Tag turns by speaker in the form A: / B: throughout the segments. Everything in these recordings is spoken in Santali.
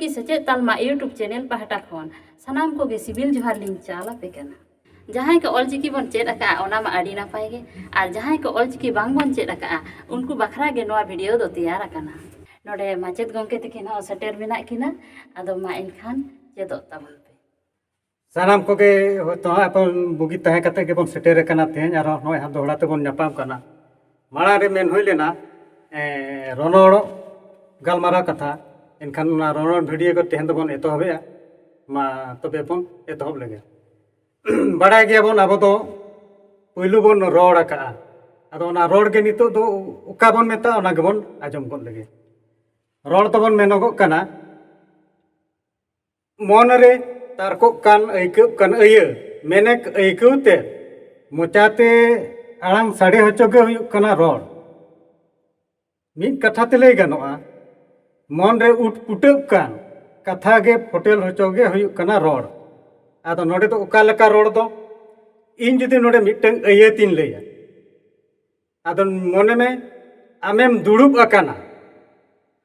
A: ऑलचिकी सेचेद तालमा यूट्यूब चैनल पहाटा खन सानाम को गे सिबिल जोहार लिंग चाला पे कना जहां के ऑलचिकी बन चेद अका ओना मा आडी नापाय गे आर जहां के ऑलचिकी बांग बन चेद अका उनको बखरा गे नोआ वीडियो दो तैयार अकाना नोडे माचेद गोंके तकिन हो सेटेर बिना किना आदो मा इनखान चेदो ताबन पे
B: सानाम को गे तो अपन बुगी तहे कते के बन सेटेर कना तेन आरो नोय हा दोहड़ा ते बन नपाम कना माड़ा रे मेन होय लेना रोनोड़ गलमारा कथा इनखान रोनोड़ वीडियो को तेहन दबन एतहबे मा तबे बन एतहब लगे बड़ाय गया बन अब तो पुइलु बन रोड़ का आदो ना रोड़ के नितो दो उका बन मेता ओना के बन आजम को लगे रोड़ तो बन मेनोगो कना मन रे तारको कान ऐकु कान अय मेनेक ऐकुते मोचाते आड़ांग साड़े होचोगे हुयुक कना रोड़ मिद कथा ते लई गानोआ मन रे उठ पुटक कान कथा गे फोटेल होचोगे हुयुक कना रोड़ आदो नोडे तो उका लेका रोड़ दो इन जुदी नोडे मिटंग अयतिन लैया आदो मने में आमेम दुड़ुब अकाना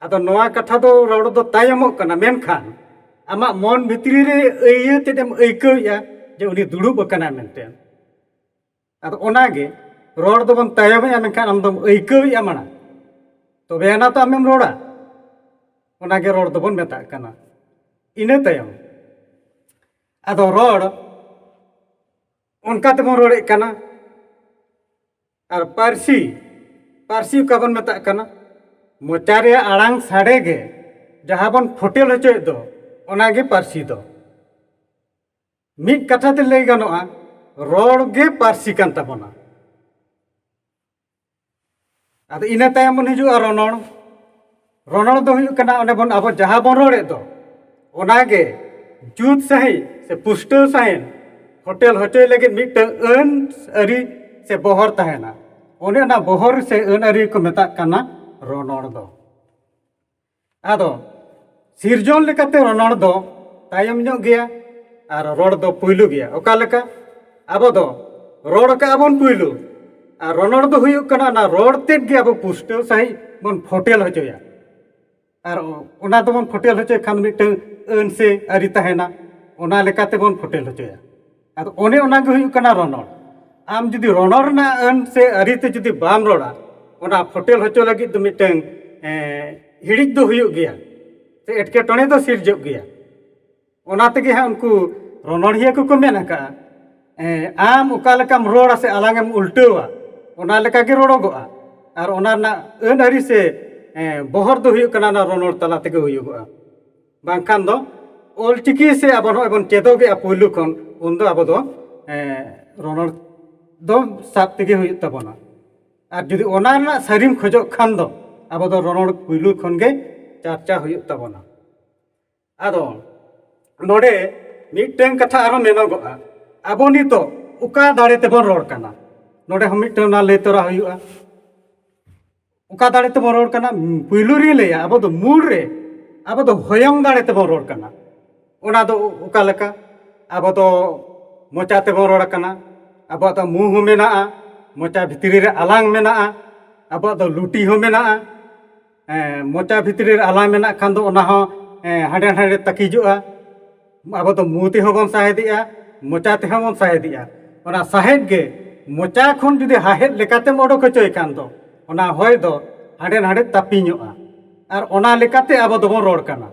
B: आदो नोआ कथा दो रोड़ दो तायमोक कना मेनखान आमा मन भितरी रे अयतेम ऐकौया जे उनी दुड़ुब अकाना मेनते आदो ओनागे रोड़ दो बन तायमया मेनखान आम दम ऐकौया माना तो बेना तो आमेम रोड़ा ओनागे रोड़ दो बन मेता कना इना तायम आदो रोड़ उनका तेबन रोड़े कना और पारसी पारसी का बन मेता कना मोचारे आड़ांग साड़े गे जहां बन फोटेल होचोय दो ओनागे पारसी दो मिद कथा ते लई गानोआ रोड़ गे पारसी कान ताबोना आदो इना तायम बन हिजुआ रोनोड़ रोनोड़ दो हुयुक कना ओने बन अब जहां बन रोड़े दो ओनागे जुत सही से पुष्टल साइन होटल होचोय लगे मिटन अन अरी से बहर तहेना ओने ना बहर से अन अरी को मेता कना रोनोड़ दो आदो सिरजोन लेकाते रोनोड़ दो तायम ᱧᱚᱜ गया और रोड़ दो पुइलु गया ओका लेका अब दो रोड़ का अबन पुइलु और रोनोड़ दो हुयुक कना ना रोड़ तेद गे अब पुष्टल सही बन फोटेल होचोया और ओना दो बन फोटेल होचोय खान मिटन अन से अरी तहेना ओना लेकाते बन फोटेल होचोया आदो ओने ओना गे हुयुक कना रोनोड़ आम जुदी रोनोड़ ना अन से अरी ते जुदी बाम रोड़ा ओना फोटेल होचो लगी तो मिटन हिड़िज दो हुयुक गया ते एटकेटोणे दो सिरजोग गया ओना तेगे हा उनको रोनोड़िया को मेन का आम उका लेकाम रोड़ा से आलांगेम उल्टावा ओना लेका गे रोड़ोगोआ और ओना ना अन अरी से बहर दो हुयुक कना ना रोनोड़ तला तेगे हुयुगोआ बांखान दो ऑलचिकी से अब नोबन चेदोगे पुइलु खन उन दो अब दो रोनोड़ दो साब तेगे हुयुक ताबोना और जुदी ओना ना सारिम खोजो खान दो अब दो रोनोड़ पुइलु खन गे चर्चा हुयुक ताबोना आदो नोडे मिटन कथा आरो मेनोगोआ आबो नितो उका दाड़े तेबन रोड़ कना नोडे हम मिटन ना लई तोरा हुयुआ उका दाड़े तेबन रोड़ कना पुइलु रे लैया अब दो मूल रे अब दो होयंग दाड़े तेबन रोड़ कना ओना दो उका लेका अब दो मोचा तेबन रोड़ कना अब दो मुंह मेना मोचा भितरी रे आलांग मेना अब दो लुटी हो मेना मोचा भितरी रे आलांग मेना खान दो ओना हो हाडे हाडे तकीजुआ अब तो मुँह ते बन साहेदिया मोचा ते बन साहेदिया ओना साहेद गे मोचा खन जुदी हाहेद लेकातेम ओडोक होचोय कान दो ओना होय दो हाडे हाडे तापिñoa और ओना लेकाते अब दोबन रोड़ कना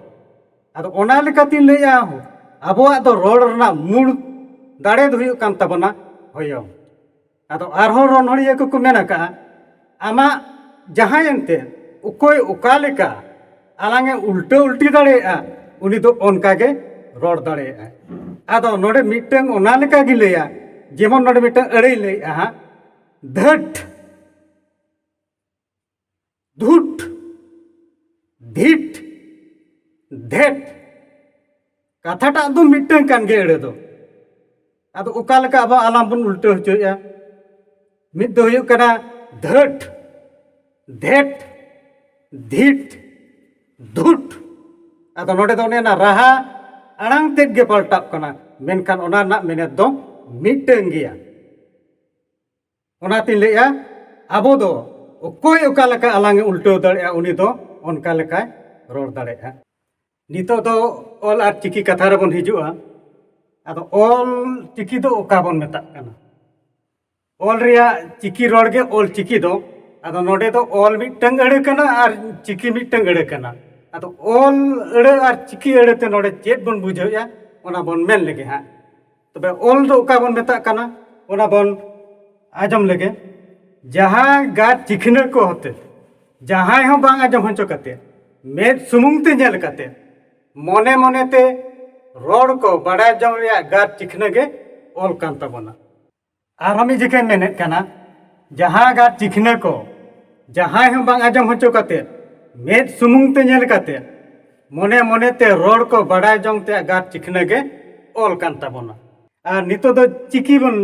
B: आदो ओना लेकाते लैया आबोआ दो रोड़ रना मूल दाड़े दो हुयुक कान ताबोना होयो आदो आरहो रोनहड़िया को मेन का आमा जहां एनते उकोय उका लेका आलांगे उल्टा उल्टी दाड़ेया उनी दो ओनका गे रोड़ दाड़ेया आदो नोडे मिटन ओना लेका गे लैया जेमन नोडे मिटन अड़ै लैया धट धुट धिट धेट कथाटा दो मिटन कान गे अड़े दो आदो उका लेका अब आलाम बन उल्टा होचोया मिद दो हुयुक कना धट धेट धिट धुट आदो नोडे दो ना राहा आड़ांग तेद गे पलटाव कना मेनखान ओना ना मेनेत दो मिटन गया ओना तिन लैया आबो दो ओकोय ओका लेका आलांगे उल्टाव दाड़ेया उनी दो ओनका लेकाय रोड़ दाड़ेया नितो दो ऑल और चिकी कथा रे बन हिजुआ आदो ऑल चिकी दो ओका बन मेता कना ऑल रिया चिकी रोड के ऑल चिकी दो आदो नोडे दो ऑल मिटंग अड़े कना और चिकी मिटंग अड़े कना आदो ऑल अड़े और चिकी अड़े ते नोडे चेत बन बुझाया ओना बन मेन लगे हां तबे ऑल दो ओका बन मेता कना ओना बन आजम लगे जहां गात चिखने को होते जहां हो बांग आजम हंचो कते मेद सुमुंग ते नेल कते मने मने ते रोड को बड़ा जम रिया गात चिखने के ऑल कान तबना और हम जिके मेने कना जहां गात चिखने को जहां हो बांग आजम हंचो कते मेद सुमुंग ते नेल कते मने मने ते रोड को बड़ा जम ते गात चिखने के ऑल कान तबना और नितो दो चिकी बन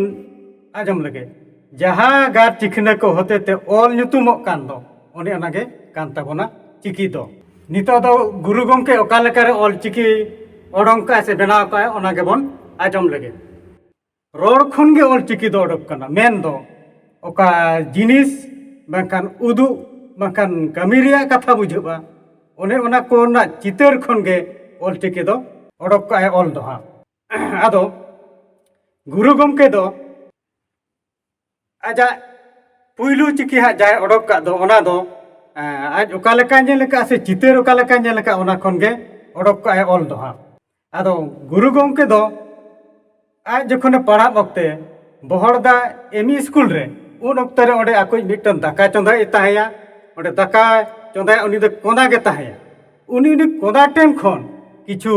B: आजम लगे जहां गात चिखने को होते ते ऑल नुतुमो कान दो ओने ओनागे कान तबना चिकी दो नितो दो गुरु गमके ओका लेका रे ऑल चिकी ओडोंका से बनाव का ओनागे बन आजम लगे रोड खन गे ऑल चिकी दो ओडोक कना मेन दो ओका जिनिस बांखान उदु बांखान कामिरिया कथा बुझबा ओने ओना को ना चितर खन गे ऑल चिकी दो ओडोक का ऑल दो हा आदो गुरु गमके दो आजा पुइलू चिकी हा जाय ओडोक का दो ओना दो आज ओका लेका नेलका से चितर ओका लेका नेलका ओना खन गे ओडोक का ऑल दो हा आदो गुरु गमके दो आज जखने पढ़ा वक्ते बहरदा एमई स्कूल रे उन वक्ते रे ओडे आको मिटन दाका चंदाय ताहया ओडे दाका चंदाय उनी दो कोंदा गे ताहया उनी कोंदा टेम खन किछु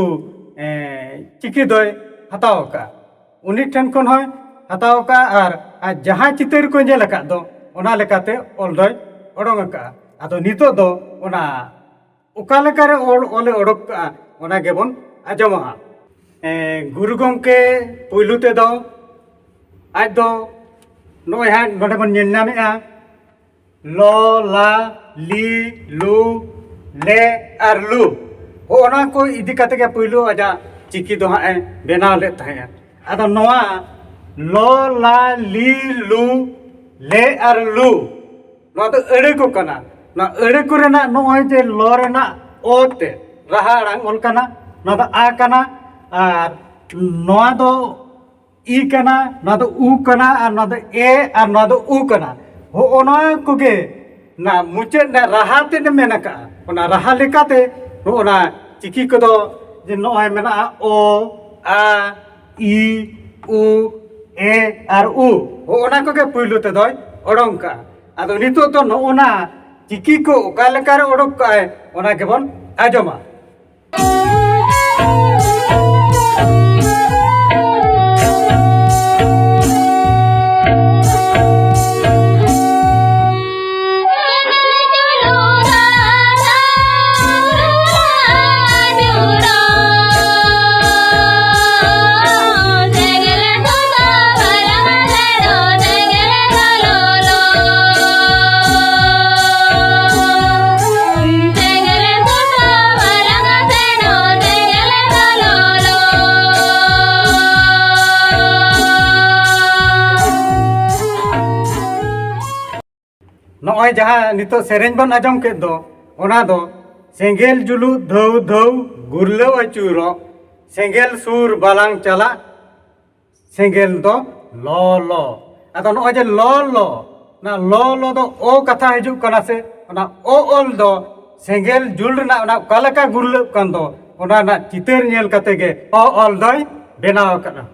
B: चिकी दोय हताव का उनी ठेन खन होय हताव का और आज जहां चितर को नेल का दो ओना लेकाते ऑल दोय ओडोंग का आदो नितो दो ओना ओका लेका रे ओले ओडोक का ओना गेबन आजमा गुरु गमके पुइलू ते दो आज दो नोय हा नोडे बन नेल नामेआ लो ला ली लू ले और लू ओना को इदी काते के पुइलू आजा चिकी दो हा बेनाव ले ताया आदो नोआ लो ला ली लू ले और लू नोआ तो अड़े को कना ना अड़े को रेना नोय जे लो रेना ओ ते रहा रांग ओल कना ना तो आ कना और नोआ दो ई कना ना तो उ कना और ना तो ए और ना तो उ कना हो ओना को गे ना मुचे ना रहा ते ने मेना का ओना रहा लेकाते ओना चिकी को दो जे नोय मेना ओ आ ई उ ए और उ ओना को के पुइलू ते दोय ओडोंग का आदो नितो तो नोना चिकी को ओका लेका रे ओडोक का ओना के बन आजमा नोय जहां नितो सेरेंज बन आजम के दो ओना दो सेंगेल जुलू धौ धौ गुरलो अचूरो सेंगेल सुर बालांग चला सेंगेल दो लो लो आदो नोय जे लो लो ना लो लो दो ओ कथा हिजु कना से ओना ओ ओल दो सेंगेल जुल ना ओना कालका गुरलो कन दो ओना ना चितर नेल कते गे ओ ओल दोय बेनाव कना